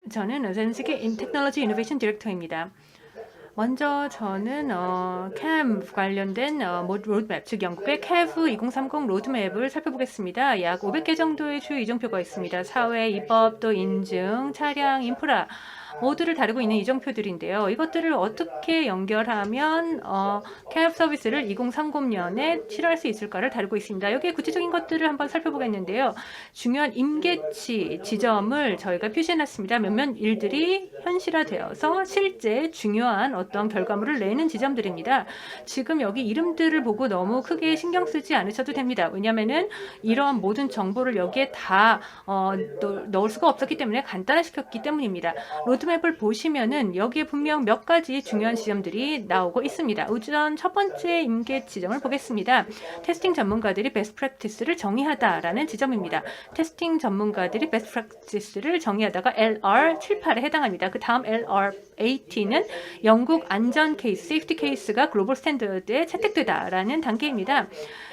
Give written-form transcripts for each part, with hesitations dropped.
저는 젠식의 테크놀로지 이노베이션 디렉터입니다. 먼저 저는 CAM 관련된 로드맵, 즉 영국의 CAV 2030 로드맵을 살펴보겠습니다. 약 500개 정도의 주요 이정표가 있습니다. 사회, 입법, 또 인증, 차량, 인프라 모두를 다루고 있는 이정표들인데요. 이것들을 어떻게 연결하면 CAV 서비스를 2030년에 실현할 수 있을까를 다루고 있습니다. 여기에 구체적인 것들을 한번 살펴보겠는데요. 중요한 임계치 지점을 저희가 표시해놨습니다. 몇몇 일들이 현실화되어서 실제 중요한 어떤 결과물을 내는 지점들입니다. 지금 여기 이름들을 보고 너무 크게 신경 쓰지 않으셔도 됩니다. 왜냐하면은 이런 모든 정보를 여기에 다 넣을 수가 없었기 때문에 간단화시켰기 때문입니다. 로드맵을 보시면은 여기에 분명 몇 가지 중요한 지점들이 나오고 있습니다. 우선 첫 번째 임계 지점을 보겠습니다. 테스팅 전문가들이 베스트 프랙티스를 정의하다라는 지점입니다. 테스팅 전문가들이 베스트 프랙티스를 정의하다가 LR78에 해당합니다. 그 다음 LR80는 영국 안전 케이스, 세이프티 케이스가 글로벌 스탠더드에 채택되다라는 단계입니다.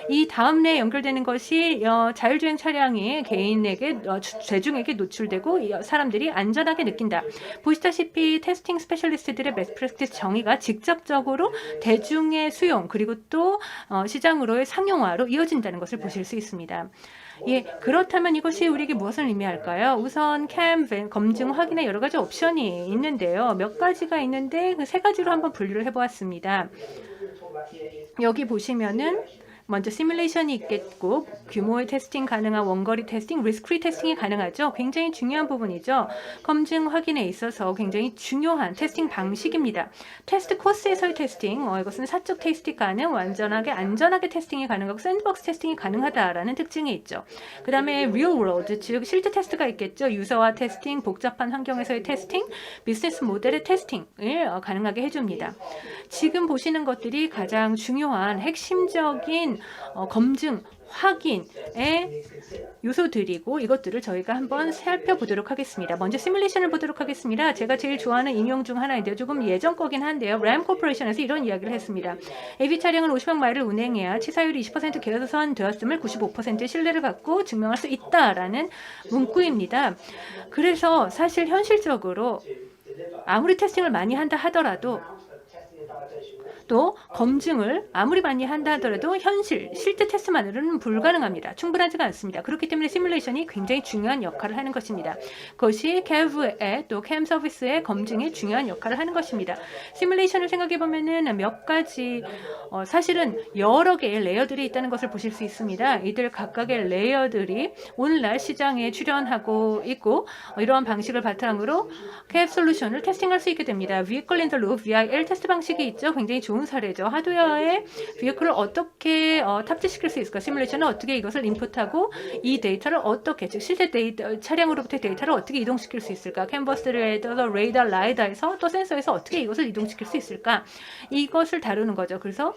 이 다음에 연결되는 것이 자율주행 차량이 개인에게 대중에게 노출되고 사람들이 안전하게 느낀다. 보시다시피 테스팅 스페셜리스트들의 베스트 프랙티스 정의가 직접적으로 대중의 수용 그리고 또 시장으로의 상용화로 이어진다는 것을 보실 수 있습니다. 예, 그렇다면 이것이 우리에게 무엇을 의미할까요? 우선 CAM 검증 확인의 여러 가지 옵션이 있는데요. 몇 가지가 있는데 그 세 가지로 한번 분류를 해보았습니다. 여기 보시면은 먼저 시뮬레이션이 있겠고 규모의 테스팅 가능한 원거리 테스팅, 리스크프리 테스팅이 가능하죠. 굉장히 중요한 부분이죠. 검증 확인에 있어서 굉장히 중요한 테스팅 방식입니다. 테스트 코스에서의 테스팅, 이것은 사적 테스팅 가능, 완전하게 안전하게 테스팅이 가능하고 샌드박스 테스팅이 가능하다라는 특징이 있죠. 그 다음에 real world, 즉 실제 테스트가 있겠죠. 유서화 테스팅, 복잡한 환경에서의 테스팅, 비즈니스 모델의 테스팅을 가능하게 해줍니다. 지금 보시는 것들이 가장 중요한 핵심적인 검증, 확인의 요소들이고 이것들을 저희가 한번 살펴보도록 하겠습니다. 먼저 시뮬레이션을 보도록 하겠습니다. 제가 제일 좋아하는 인용 중 하나인데요. 조금 예전 거긴 한데요. 램 코퍼레이션에서 이런 이야기를 했습니다. AV 차량은 50억 마일을 운행해야 치사율이 20% 개선되었음을 95%의 신뢰를 갖고 증명할 수 있다라는 문구입니다. 그래서 사실 현실적으로 아무리 테스팅을 많이 한다 하더라도 또 검증을 아무리 많이 한다 하더라도 실제 테스트만으로는 불가능합니다. 충분하지가 않습니다. 그렇기 때문에 시뮬레이션이 굉장히 중요한 역할을 하는 것입니다. 그것이 CAV의 또 CAM 서비스의 검증에 중요한 역할을 하는 것입니다. 시뮬레이션을 생각해 보면은 몇 가지 사실은 여러 개의 레이어들이 있다는 것을 보실 수 있습니다. 이들 각각의 레이어들이 오늘날 시장에 출현하고 있고 이러한 방식을 바탕으로 CAV 솔루션을 테스팅할 수 있게 됩니다. Vehicle in the Loop, VIL 테스트 방식이 있죠. 굉장히 좋은 사례죠. 하드웨어에 비어클을 어떻게 탑재시킬 수 있을까? 시뮬레이션은 어떻게 이것을 인풋하고 이 데이터를 어떻게, 즉 실제 데이터, 차량으로부터 데이터를 어떻게 이동시킬 수 있을까? 캔버스에서 레이더, 라이다에서 또 센서에서 어떻게 이것을 이동시킬 수 있을까? 이것을 다루는 거죠. 그래서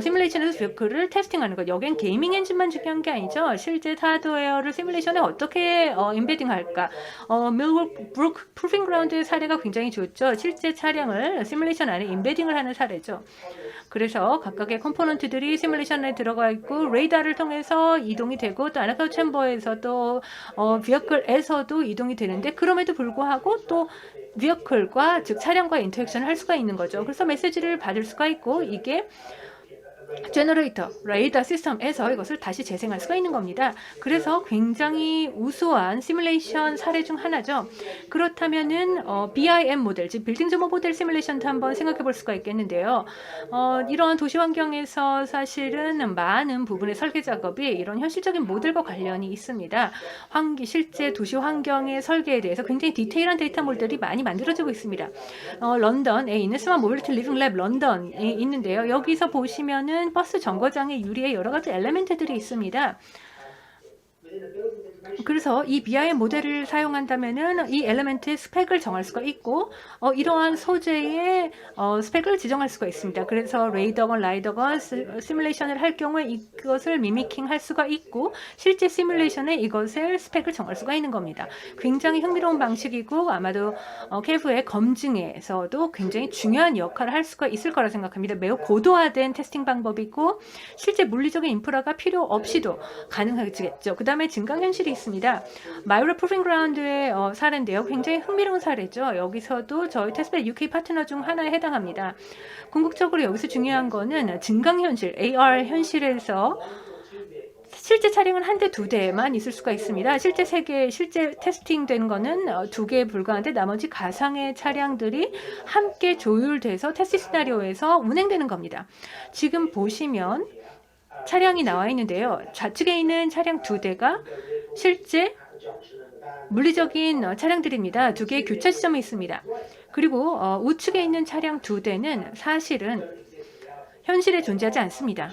시뮬레이션에서 비어클을 테스팅하는 것. 여긴 게이밍 엔진만 중요한 게 아니죠. 실제 하드웨어를 시뮬레이션에 어떻게 임베딩할까? 밀워크 프루핑 그라운드의 사례가 굉장히 좋죠. 실제 차량을 시뮬레이션 안에 임베딩을 하는 사례죠. 그래서 각각의 컴포넌트들이 시뮬레이션에 들어가 있고 레이더를 통해서 이동이 되고 또 아나카우 챔버에서 또 비어클에서도 이동이 되는데 그럼에도 불구하고 또 비어클과 즉 차량과 인터랙션을 할 수가 있는 거죠. 그래서 메시지를 받을 수가 있고 이게 제너레이터, 레이더 시스템에서 이것을 다시 재생할 수가 있는 겁니다. 그래서 굉장히 우수한 시뮬레이션 사례 중 하나죠. 그렇다면은 BIM 모델, 즉 빌딩 점호 모델 시뮬레이션도 한번 생각해 볼 수가 있겠는데요. 이런 도시 환경에서 사실은 많은 부분의 설계 작업이 이런 현실적인 모델과 관련이 있습니다. 실제 도시 환경의 설계에 대해서 굉장히 디테일한 데이터 모델이 많이 만들어지고 있습니다. 런던에 있는 스마트 모빌리티 리빙 랩 런던이 있는데요. 여기서 보시면은 버스 정거장의 유리에 여러 가지 엘리멘트들이 있습니다. 그래서 이 BIM 모델을 사용한다면은 이 엘리멘트의 스펙을 정할 수가 있고 이러한 소재의 스펙을 지정할 수가 있습니다. 그래서 레이더건 라이더건 시뮬레이션을 할 경우에 이것을 미미킹 할 수가 있고 실제 시뮬레이션에 이것을 스펙을 정할 수가 있는 겁니다. 굉장히 흥미로운 방식이고 아마도 CAV의 검증에서도 굉장히 중요한 역할을 할 수가 있을 거라 생각합니다. 매우 고도화된 테스팅 방법이고 실제 물리적인 인프라가 필요 없이도 가능하겠죠. 그 다음에 증강현실이 있습니다. 마이라 프로빙 그라운드의 사례인데요. 굉장히 흥미로운 사례죠. 여기서도 저희 테스트벨 UK 파트너 중 하나에 해당합니다. 궁극적으로 여기서 중요한 거는 증강현실, AR 현실에서 실제 차량은 한 대, 두 대만 있을 수가 있습니다. 실제 테스팅된 거는 두 개에 불과한데 나머지 가상의 차량들이 함께 조율돼서 테스트 시나리오에서 운행되는 겁니다. 지금 보시면 차량이 나와 있는데요. 좌측에 있는 차량 두 대가 실제 물리적인 차량들입니다. 두 개의 교차 지점이 있습니다. 그리고 우측에 있는 차량 두 대는 사실은 현실에 존재하지 않습니다.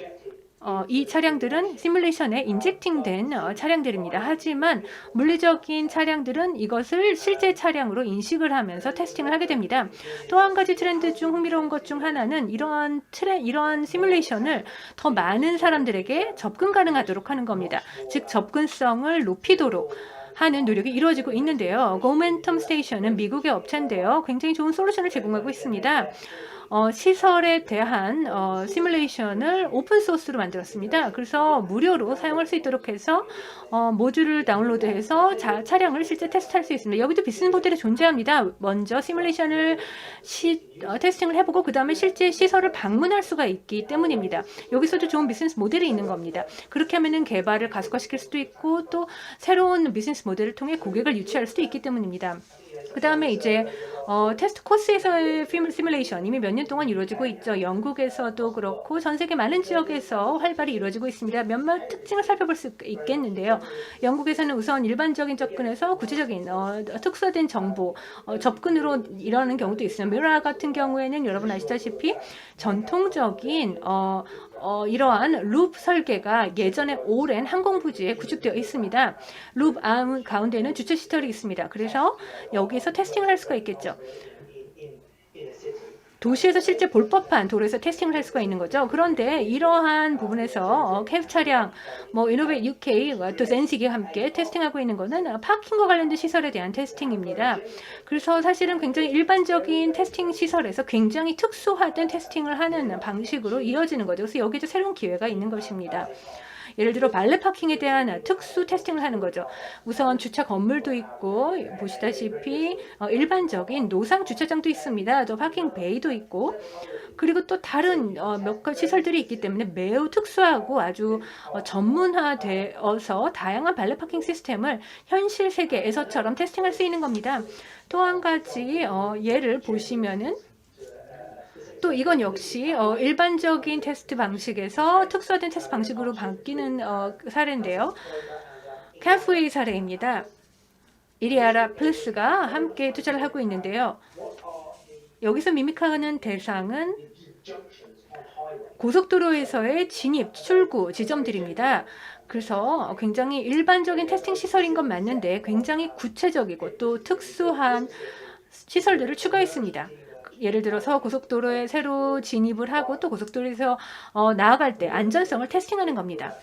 이 차량들은 시뮬레이션에 인젝팅된 차량들입니다. 하지만 물리적인 차량들은 이것을 실제 차량으로 인식을 하면서 테스팅을 하게 됩니다. 또 한 가지 트렌드 중 흥미로운 것 중 하나는 이러한 시뮬레이션을 더 많은 사람들에게 접근 가능하도록 하는 겁니다. 즉 접근성을 높이도록 하는 노력이 이루어지고 있는데요. 고멘텀 스테이션은 미국의 업체인데요. 굉장히 좋은 솔루션을 제공하고 있습니다. 시설에 대한 시뮬레이션을 오픈소스로 만들었습니다. 그래서 무료로 사용할 수 있도록 해서 모듈을 다운로드해서 차량을 실제 테스트할 수 있습니다. 여기도 비슷한 모델이 존재합니다. 먼저 시뮬레이션을 테스팅을 해보고 그 다음에 실제 시설을 방문할 수가 있기 때문입니다. 여기서도 좋은 비즈니스 모델이 있는 겁니다. 그렇게 하면은 개발을 가속화시킬 수도 있고 또 새로운 비즈니스 모델을 통해 고객을 유치할 수도 있기 때문입니다. 그 다음에 이제 테스트 코스에서의 시뮬레이션 이미 몇 년 동안 이루어지고 있죠. 영국에서도 그렇고 전 세계 많은 지역에서 활발히 이루어지고 있습니다. 몇몇 특징을 살펴볼 수 있겠는데요. 영국에서는 우선 일반적인 접근에서 구체적인 특수화된 정보 접근으로 이러는 경우도 있습니다. 미라 같은 경우에는 여러분 아시다시피 전통적인 이러한 룹 설계가 예전에 오랜 항공부지에 구축되어 있습니다. 룹 가운데는 주차 시설이 있습니다. 그래서 여기서 테스팅을 할 수가 있겠죠. 도시에서 실제 볼 법한 도로에서 테스팅을 할 수가 있는 거죠. 그런데 이러한 부분에서 캡 차량, 이노베이트 UK, 또 젠식이 함께 테스팅하고 있는 것은 파킹과 관련된 시설에 대한 테스팅입니다. 그래서 사실은 굉장히 일반적인 테스팅 시설에서 굉장히 특수화된 테스팅을 하는 방식으로 이어지는 거죠. 그래서 여기도 새로운 기회가 있는 것입니다. 예를 들어 발레 파킹에 대한 특수 테스팅을 하는 거죠. 우선 주차 건물도 있고 보시다시피 일반적인 노상 주차장도 있습니다. 또 파킹 베이도 있고 그리고 또 다른 몇 가지 시설들이 있기 때문에 매우 특수하고 아주 전문화되어서 다양한 발레 파킹 시스템을 현실 세계에서처럼 테스팅할 수 있는 겁니다. 또 한 가지 예를 보시면은 또 이건 역시 일반적인 테스트 방식에서 특수화된 테스트 방식으로 바뀌는 사례인데요. 카프웨이 사례입니다. 이리아라 플러스가 함께 투자를 하고 있는데요. 여기서 미믹하는 대상은 고속도로에서의 진입, 출구 지점들입니다. 그래서 굉장히 일반적인 테스팅 시설인 건 맞는데 굉장히 구체적이고 또 특수한 시설들을 추가했습니다. 예를 들어서 고속도로에 새로 진입을 하고 또 고속도로에서 나아갈 때 안전성을 테스팅하는 겁니다.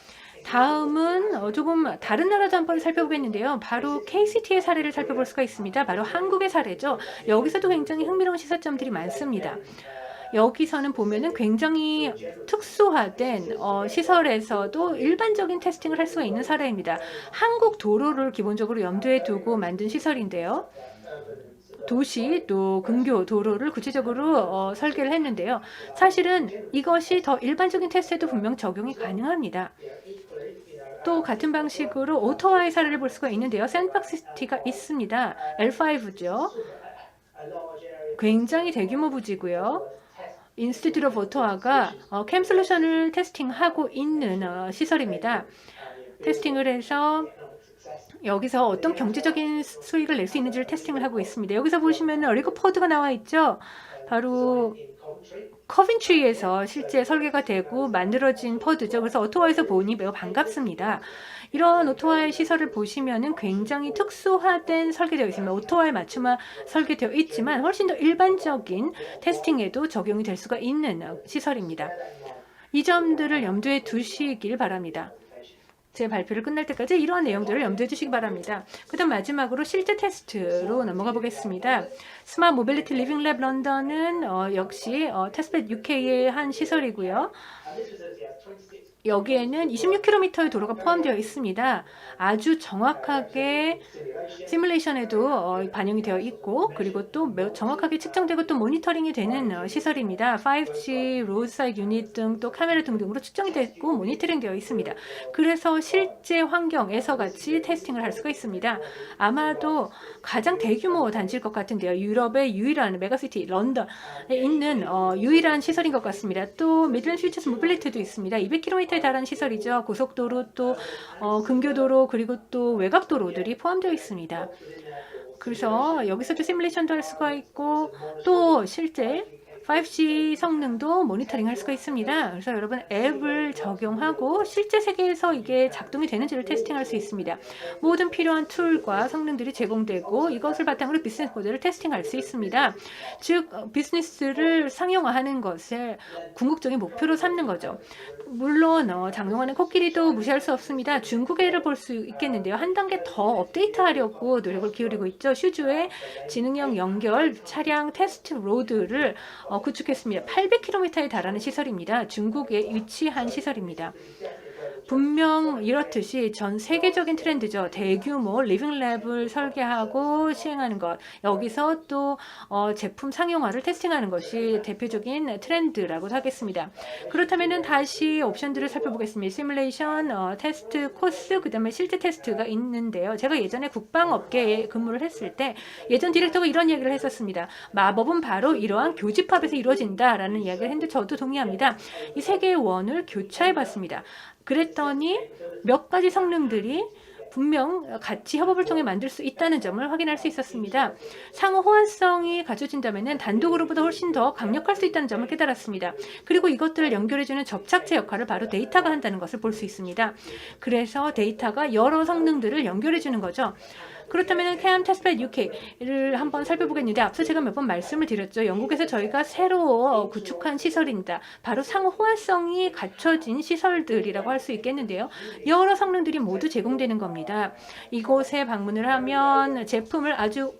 다음은 조금 다른 나라도 한번 살펴보겠는데요. 바로 KCT의 사례를 살펴볼 수가 있습니다. 바로 한국의 사례죠. 여기서도 굉장히 흥미로운 시사점들이 많습니다. 여기서는 보면은 굉장히 특수화된 시설에서도 일반적인 테스팅을 할 수가 있는 사례입니다. 한국 도로를 기본적으로 염두에 두고 만든 시설인데요. 도시 또 근교 도로를 구체적으로 설계를 했는데요. 사실은 이것이 더 일반적인 테스트에도 분명 적용이 가능합니다. 또 같은 방식으로 오토와의 사례를 볼 수가 있는데요. 샌드박스시티가 있습니다. L5죠. 굉장히 대규모 부지고요. 인스티튜트 오브 오토와가 캠 솔루션을 테스팅하고 있는 시설입니다. 테스팅을 해서 여기서 어떤 경제적인 수익을 낼 수 있는지를 테스팅을 하고 있습니다. 여기서 보시면 리거포드가 나와 있죠. 바로 커빈트리에서 실제 설계가 되고 만들어진 퍼드죠. 그래서 오토와에서 보니 매우 반갑습니다. 이런 오토와의 시설을 보시면은 굉장히 특수화된 설계되어 있습니다. 오토와에 맞춤화 설계되어 있지만 훨씬 더 일반적인 테스팅에도 적용이 될 수가 있는 시설입니다. 이 점들을 염두에 두시길 바랍니다. 제 발표를 끝날 때까지 이러한 내용들을 염두에 두시기 바랍니다. 그 다음 마지막으로 실제 테스트로 넘어가 보겠습니다. 스마트 모빌리티 리빙 랩 런던은 역시 테스트벨 UK의 한 시설이고요. 여기에는 26km의 도로가 포함되어 있습니다. 아주 정확하게 시뮬레이션에도 반영이 되어 있고, 그리고 또 정확하게 측정되고 또 모니터링이 되는 시설입니다. 5G, 로드사이드 유닛 등 또 카메라 등등으로 측정이 되고 모니터링 되어 있습니다. 그래서 실제 환경에서 같이 테스팅을 할 수가 있습니다. 아마도 가장 대규모 단지일 것 같은데요. 유럽의 유일한 메가시티 런던에 있는 유일한 시설인 것 같습니다. 또 미들랜드 퓨처스 모빌리티도 있습니다. 200km에 달하는 시설이죠. 고속도로 또 근교도로 그리고 또 외곽도로들이 포함되어 있습니다. 그래서 여기서도 시뮬레이션도 할 수가 있고 또 실제 5G 성능도 모니터링 할 수가 있습니다. 그래서 여러분 앱을 적용하고 실제 세계에서 이게 작동이 되는지를 테스팅할 수 있습니다. 모든 필요한 툴과 성능들이 제공되고 이것을 바탕으로 비즈니스 모델을 테스팅할 수 있습니다. 즉 비즈니스를 상용화하는 것을 궁극적인 목표로 삼는 거죠. 물론 장동하는 코끼리도 무시할 수 없습니다. 중국애를 볼 수 있겠는데요. 한 단계 더 업데이트하려고 노력을 기울이고 있죠. 슈즈의 지능형 연결 차량 테스트 로드를 구축했습니다. 800km에 달하는 시설입니다. 중국에 위치한 시설입니다. 분명 이렇듯이 전 세계적인 트렌드죠. 대규모 리빙랩을 설계하고 시행하는 것. 여기서 또 제품 상용화를 테스팅하는 것이 대표적인 트렌드라고 하겠습니다. 그렇다면 다시 옵션들을 살펴보겠습니다. 시뮬레이션, 테스트 코스, 그 다음에 실제 테스트가 있는데요. 제가 예전에 국방업계에 근무를 했을 때 예전 디렉터가 이런 얘기를 했었습니다. 마법은 바로 이러한 교집합에서 이루어진다라는 이야기를 했는데 저도 동의합니다. 이 세 개의 원을 교차해봤습니다. 그랬더니 몇 가지 성능들이 분명 같이 협업을 통해 만들 수 있다는 점을 확인할 수 있었습니다. 상호 호환성이 갖춰진다면 단독으로보다 훨씬 더 강력할 수 있다는 점을 깨달았습니다. 그리고 이것들을 연결해주는 접착제 역할을 바로 데이터가 한다는 것을 볼 수 있습니다. 그래서 데이터가 여러 성능들을 연결해주는 거죠. 그렇다면 CAM 테스트벨 UK를 한번 살펴보겠는데 앞서 제가 몇 번 말씀을 드렸죠. 영국에서 저희가 새로 구축한 시설입니다. 바로 상호 호환성이 갖춰진 시설들이라고 할 수 있겠는데요. 여러 성능들이 모두 제공되는 겁니다. 이곳에 방문을 하면 제품을 아주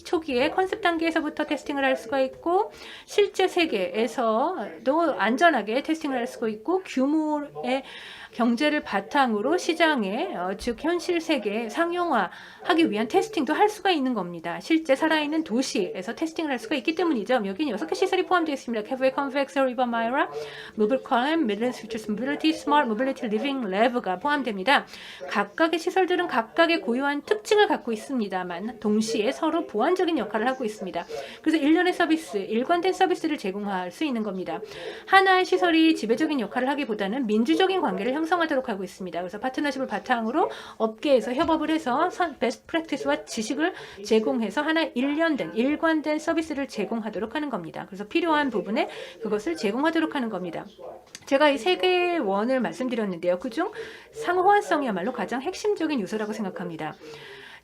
초기에 컨셉 단계에서부터 테스팅을 할 수가 있고 실제 세계에서도 안전하게 테스팅을 할 수가 있고 규모의 경제를 바탕으로 시장에 즉 현실 세계에 상용화하기 위한 테스팅도 할 수가 있는 겁니다. 실제 살아있는 도시에서 테스팅을 할 수가 있기 때문이죠. 여기는 6개 시설이 포함되어 있습니다. 캐브웨이, 컨벡스, 리버 마이라, 모빌 컬럼, 미들랜드 퓨처스 모빌리티, 스마트 모빌리티 리빙 랩가 포함됩니다. 각각의 시설들은 각각의 고유한 특징을 갖고 있습니다만 동시에 서로 보완적인 역할을 하고 있습니다. 그래서 일련의 서비스, 일관된 서비스를 제공할 수 있는 겁니다. 하나의 시설이 지배적인 역할을 하기보다는 민주적인 관계를 형성하도록 하고 있습니다. 그래서 파트너십을 바탕으로 업계에서 협업을 해서 베스트 프랙티스와 지식을 제공해서 하나의 일관된 서비스를 제공하도록 하는 겁니다. 그래서 필요한 부분에 그것을 제공하도록 하는 겁니다. 제가 이 세 개의 원을 말씀드렸는데요. 그중 상호 호환성이야말로 가장 핵심적인 요소라고 생각합니다.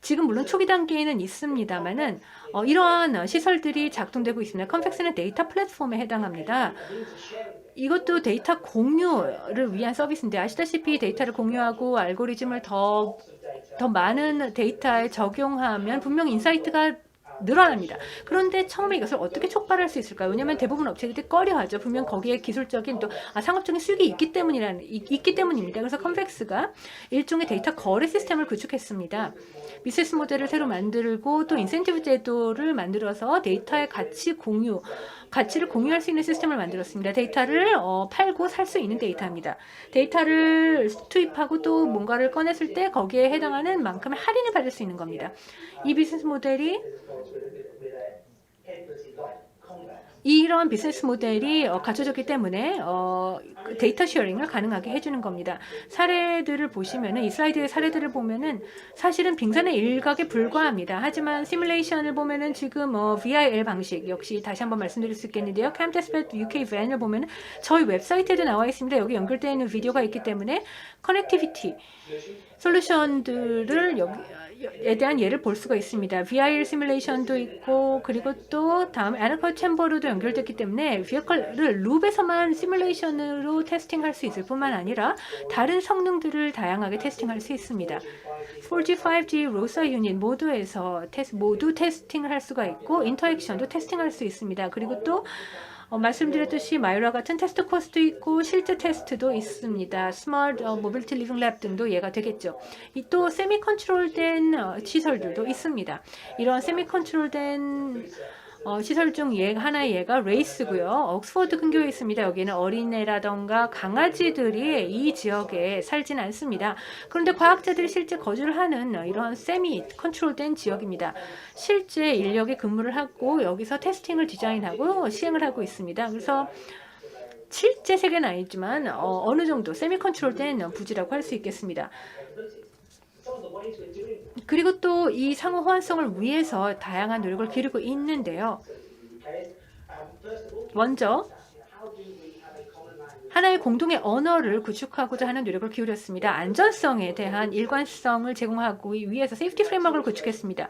지금 물론 초기 단계에는 있습니다만은 이러한 시설들이 작동되고 있습니다. 컨펙스는 데이터 플랫폼에 해당합니다. 이것도 데이터 공유를 위한 서비스인데 아시다시피 데이터를 공유하고 알고리즘을 더 많은 데이터에 적용하면 분명 인사이트가 늘어납니다. 그런데 처음에 이것을 어떻게 촉발할 수 있을까요? 왜냐하면 대부분 업체들이 꺼려하죠. 분명 거기에 기술적인 또 상업적인 수익이 있기 때문입니다. 그래서 컨벡스가 일종의 데이터 거래 시스템을 구축했습니다. 비즈니스 모델을 새로 만들고 또 인센티브 제도를 만들어서 데이터의 가치를 공유할 수 있는 시스템을 만들었습니다. 데이터를 팔고 살 수 있는 데이터입니다. 데이터를 투입하고 또 뭔가를 꺼냈을 때 거기에 해당하는 만큼의 할인을 받을 수 있는 겁니다. 이 비즈니스 모델이 이런 비즈니스 모델이 갖춰졌기 때문에 데이터 쉐어링을 가능하게 해주는 겁니다. 사례들을 보시면은 이 슬라이드의 사례들을 보면은 사실은 빙산의 일각에 불과합니다. 하지만 시뮬레이션을 보면은 지금 VIL 방식 역시 다시 한번 말씀드릴 수 있겠는데요. CAM 테스트벨 UK 밴을 보면은 저희 웹사이트에도 나와 있습니다. 여기 연결되어 있는 비디오가 있기 때문에 커넥티비티 솔루션들을 여기에 대한 예를 볼 수가 있습니다. VIL 시뮬레이션도 있고 그리고 또 다음 애너컬 챔버로도 연결됐기 때문에 비어컬을 룹에서만 시뮬레이션으로 테스팅할 수 있을 뿐만 아니라 다른 성능들을 다양하게 테스팅할 수 있습니다. 4G, 5G, 로사 유닛 모두 테스팅을 할 수가 있고 인터액션도 테스팅할 수 있습니다. 그리고 또 말씀드렸듯이 마이오라 같은 테스트 코스도 있고 실제 테스트도 있습니다. 스마트 모빌리티 리빙 랩 등도 예가 되겠죠. 또 세미 컨트롤된 시설들도 있습니다. 이런 세미 컨트롤된 시설 중 하나의 예가 레이스고요. 옥스퍼드 근교에 있습니다. 여기는 어린애라던가 강아지들이 이 지역에 살진 않습니다. 그런데 과학자들이 실제 거주를 하는 이런 세미 컨트롤된 지역입니다. 실제 인력이 근무를 하고 여기서 테스팅을 디자인하고 시행을 하고 있습니다. 그래서 실제 세계는 아니지만 어느 정도 세미 컨트롤된 부지라고 할 수 있겠습니다. 그리고 또 이 상호 호환성을 위해서 다양한 노력을 기울이고 있는데요. 먼저 하나의 공동의 언어를 구축하고자 하는 노력을 기울였습니다. 안전성에 대한 일관성을 제공하기 위해서 세이프티 프레임워크를 구축했습니다.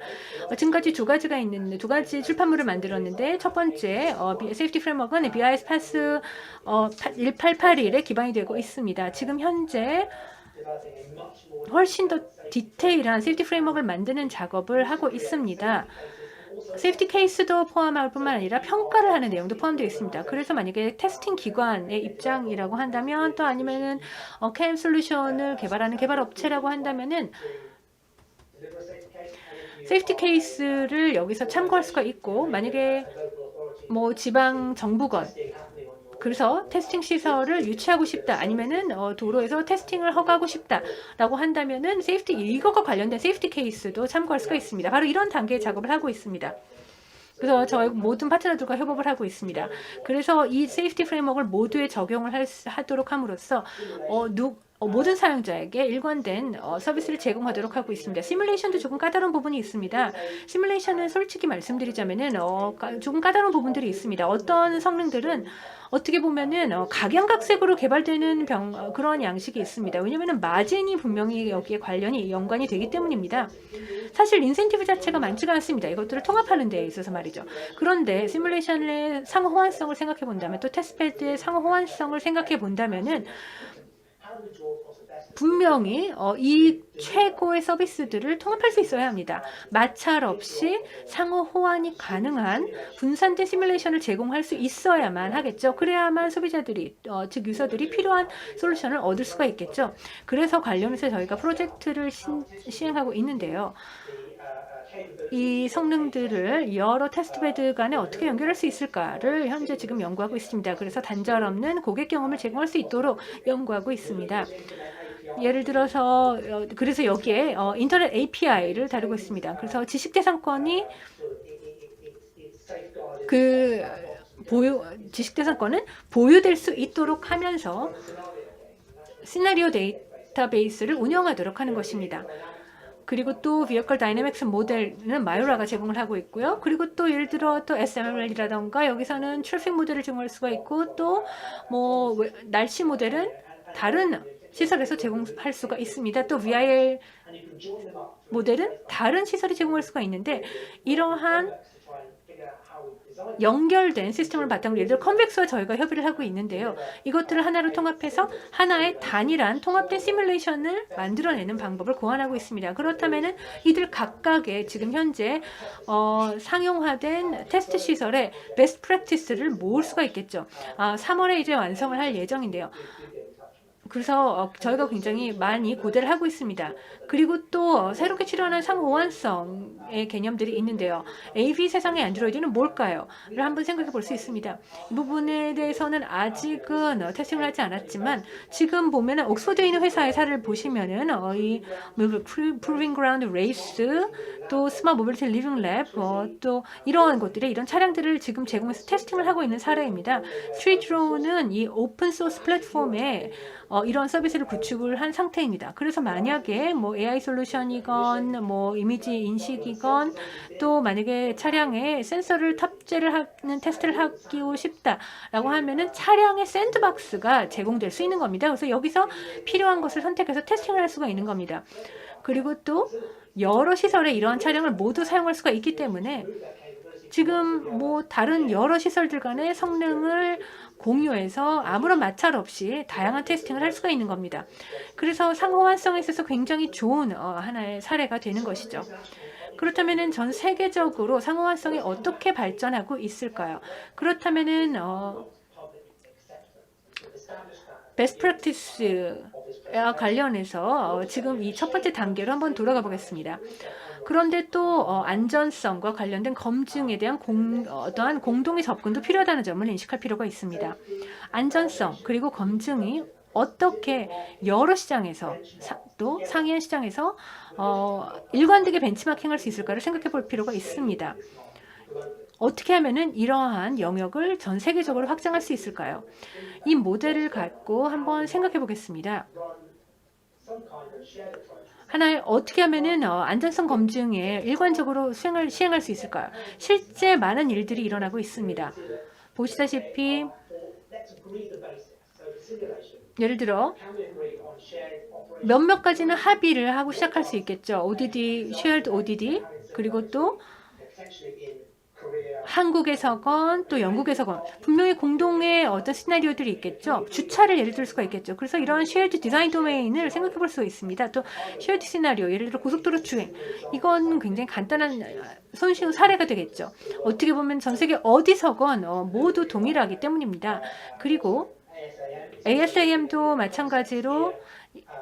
지금까지 두 가지 출판물을 만들었는데 첫 번째 세이프티 프레임워크는 BIS 파스 1881에 기반이 되고 있습니다. 지금 현재 훨씬 더 디테일한 세이프티 프레임워크를 만드는 작업을 하고 있습니다. 세이프티 케이스도 포함할 뿐만 아니라 평가를 하는 내용도 포함되어 있습니다. 그래서 만약에 테스팅 기관의 입장이라고 한다면 또 아니면은 CAM 솔루션을 개발하는 개발업체라고 한다면은 세이프티 케이스를 여기서 참고할 수가 있고 만약에 뭐 지방 정부건 그래서 테스팅 시설을 유치하고 싶다 아니면은 도로에서 테스팅을 허가하고 싶다라고 한다면은 이것과 관련된 세이프티 케이스도 참고할 수가 있습니다. 바로 이런 단계의 작업을 하고 있습니다. 그래서 저희 모든 파트너들과 협업을 하고 있습니다. 그래서 이 세이프티 프레임워크를 모두에 적용을 하도록 함으로써 모든 사용자에게 일관된 서비스를 제공하도록 하고 있습니다. 시뮬레이션도 조금 까다로운 부분이 있습니다. 시뮬레이션은 솔직히 말씀드리자면은 조금 까다로운 부분들이 있습니다. 어떤 성능들은 어떻게 보면은 각양각색으로 개발되는 그런 양식이 있습니다. 왜냐하면 마진이 분명히 여기에 연관이 되기 때문입니다. 사실 인센티브 자체가 많지가 않습니다. 이것들을 통합하는 데 있어서 말이죠. 그런데 시뮬레이션의 상호 호환성을 생각해 본다면 또 테스트베드의 상호 호환성을 생각해 본다면은 분명히 이 최고의 서비스들을 통합할 수 있어야 합니다. 마찰 없이 상호 호환이 가능한 분산된 시뮬레이션을 제공할 수 있어야만 하겠죠. 그래야만 소비자들이 즉 유저들이 필요한 솔루션을 얻을 수가 있겠죠. 그래서 관련해서 저희가 프로젝트를 시행하고 있는데요. 이 성능들을 여러 테스트베드 간에 어떻게 연결할 수 있을까를 현재 지금 연구하고 있습니다. 그래서 단절 없는 고객 경험을 제공할 수 있도록 연구하고 있습니다. 예를 들어서 그래서 여기에 인터넷 API를 다루고 있습니다. 그래서 지식재산권이 지식재산권은 보유될 수 있도록 하면서 시나리오 데이터베이스를 운영하도록 하는 것입니다. 그리고 또 Vehicle Dynamics 모델은 마이오라가 제공을 하고 있고요. 그리고 또 예를 들어 또 SML이라던가 여기서는 트래픽 모델을 제공할 수가 있고 또 뭐 날씨 모델은 다른 시설에서 제공할 수가 있습니다. 또 VIL 모델은 다른 시설이 제공할 수가 있는데 이러한 연결된 시스템을 바탕으로 예를 들어 컨벡스와 저희가 협의를 하고 있는데요. 이것들을 하나로 통합해서 하나의 단일한 통합된 시뮬레이션을 만들어내는 방법을 고안하고 있습니다. 그렇다면 이들 각각의 지금 현재 상용화된 테스트 시설의 베스트 프랙티스를 모을 수가 있겠죠. 3월에 이제 완성을 할 예정인데요. 그래서 저희가 굉장히 많이 고대를 하고 있습니다. 그리고 또 새롭게 출현한 상호 호환성의 개념들이 있는데요. AV 세상의 안드로이드는 뭘까요? 를 한번 생각해 볼 수 있습니다. 이 부분에 대해서는 아직은 테스팅을 하지 않았지만 지금 보면은 옥스퍼드에 있는 회사의 사례를 보시면은 이 Proving Ground Race 또 스마트 모빌리티 리빙 랩 또 이런 것들의 이런 차량들을 지금 제공해서 테스팅을 하고 있는 사례입니다. 스트리트로우는 이 오픈 소스 플랫폼에 이런 서비스를 구축을 한 상태입니다. 그래서 만약에 뭐 AI 솔루션이건 뭐 이미지 인식이건 또 만약에 차량에 센서를 탑재를 하는 테스트를 하고 싶다라고 하면은 차량의 샌드박스가 제공될 수 있는 겁니다. 그래서 여기서 필요한 것을 선택해서 테스팅을 할 수가 있는 겁니다. 그리고 또 여러 시설에 이러한 차량을 모두 사용할 수가 있기 때문에 지금 뭐 다른 여러 시설들 간의 성능을 공유해서 아무런 마찰 없이 다양한 테스팅을 할 수가 있는 겁니다. 그래서 상호환성에 있어서 굉장히 좋은 하나의 사례가 되는 것이죠. 그렇다면은 전 세계적으로 상호환성이 어떻게 발전하고 있을까요? 그렇다면은 베스트 프랙티스와 관련해서 지금 이 첫 번째 단계로 한번 돌아가 보겠습니다. 그런데 또 안전성과 관련된 검증에 대한 어떠한 공동의 접근도 필요하다는 점을 인식할 필요가 있습니다. 안전성 그리고 검증이 어떻게 여러 시장에서 또 상이한 시장에서 일관되게 벤치마킹할 수 있을까를 생각해 볼 필요가 있습니다. 어떻게 하면은 이러한 영역을 전 세계적으로 확장할 수 있을까요? 이 모델을 갖고 한번 생각해 보겠습니다. 하나의 어떻게 하면은 안전성 검증에 일관적으로 시행할 수 있을까요? 실제 많은 일들이 일어나고 있습니다. 보시다시피 예를 들어 몇몇 가지는 합의를 하고 시작할 수 있겠죠. ODD, Shared ODD 그리고 또 한국에서건 또 영국에서건 분명히 공동의 어떤 시나리오들이 있겠죠. 주차를 예를 들 수가 있겠죠. 그래서 이런 쉐어드 디자인 도메인을 생각해 볼 수 있습니다. 또 쉐어드 시나리오, 예를 들어 고속도로 주행. 이건 굉장히 간단한 손쉬운 사례가 되겠죠. 어떻게 보면 전 세계 어디서건 모두 동일하기 때문입니다. 그리고 ASAM도 마찬가지로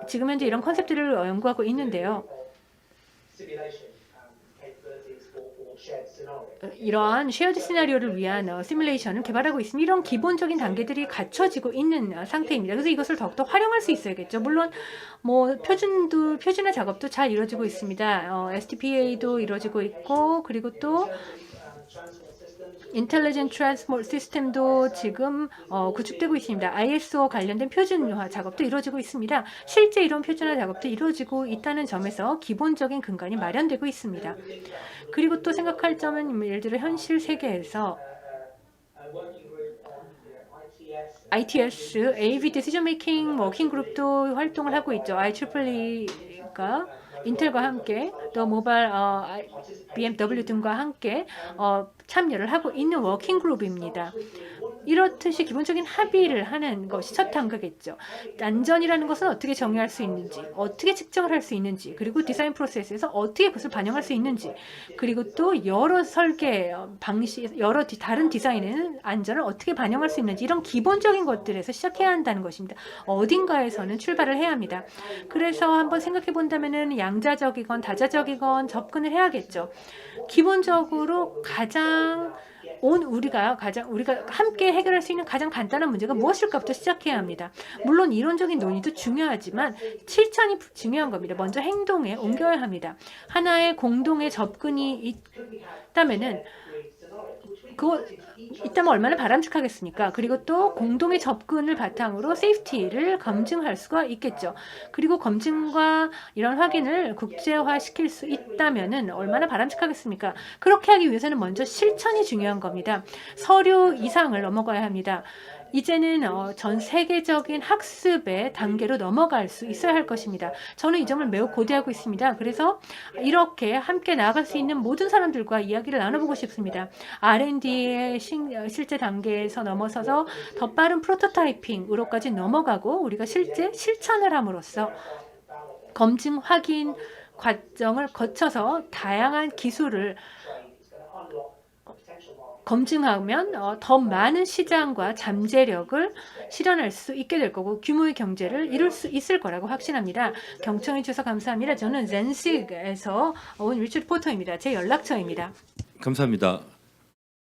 지금 현재 이런 컨셉들을 연구하고 있는데요. 이러한 쉐어드 시나리오를 위한 시뮬레이션을 개발하고 있습니다. 이런 기본적인 단계들이 갖춰지고 있는 상태입니다. 그래서 이것을 더욱더 활용할 수 있어야겠죠. 물론 뭐 표준화 작업도 잘 이루어지고 있습니다. STPA도 이루어지고 있고 그리고 또 인텔리전트 트랜스포트 시스템도 지금 구축되고 있습니다. ISO 관련된 표준화 작업도 이루어지고 있습니다. 실제 이런 표준화 작업도 이루어지고 있다는 점에서 기본적인 근간이 마련되고 있습니다. 그리고 또 생각할 점은 예를 들어 현실 세계에서 ITS, AV Decision Making 워킹 그룹도 활동을 하고 있죠. IEEE가 인텔과 함께 또 모바일 BMW 등과 함께 참여를 하고 있는 워킹 그룹입니다. 이렇듯이 기본적인 합의를 하는 것이 첫 단계겠죠. 안전이라는 것은 어떻게 정의할 수 있는지, 어떻게 측정을 할 수 있는지, 그리고 디자인 프로세스에서 어떻게 그것을 반영할 수 있는지, 그리고 또 여러 설계 방식, 여러 다른 디자인에는 안전을 어떻게 반영할 수 있는지 이런 기본적인 것들에서 시작해야 한다는 것입니다. 어딘가에서는 출발을 해야 합니다. 그래서 한번 생각해 본다면은 양자적이건 다자적이건 접근을 해야겠죠. 기본적으로 우리가 함께 해결할 수 있는 가장 간단한 문제가 무엇일까부터 시작해야 합니다. 물론 이론적인 논의도 중요하지만 실천이 중요한 겁니다. 먼저 행동에 옮겨야 합니다. 하나의 공동의 접근이 있다면은 있다면 얼마나 바람직하겠습니까? 그리고 또 공동의 접근을 바탕으로 세이프티를 검증할 수가 있겠죠. 그리고 검증과 이런 확인을 국제화시킬 수 있다면은 얼마나 바람직하겠습니까? 그렇게 하기 위해서는 먼저 실천이 중요한 겁니다. 서류 이상을 넘어가야 합니다. 이제는 전 세계적인 학습의 단계로 넘어갈 수 있어야 할 것입니다. 저는 이 점을 매우 고대하고 있습니다. 그래서 이렇게 함께 나아갈 수 있는 모든 사람들과 이야기를 나눠보고 싶습니다. R&D의 실제 단계에서 넘어서서 더 빠른 프로토타이핑으로까지 넘어가고 우리가 실제 실천을 함으로써 검증, 확인 과정을 거쳐서 다양한 기술을 검증하면 더 많은 시장과 잠재력을 실현할 수 있게 될 거고 규모의 경제를 이룰 수 있을 거라고 확신합니다. 경청해 주셔서 감사합니다. 저는 젠식에서 온 리처드 포터입니다. 제 연락처입니다. 감사합니다.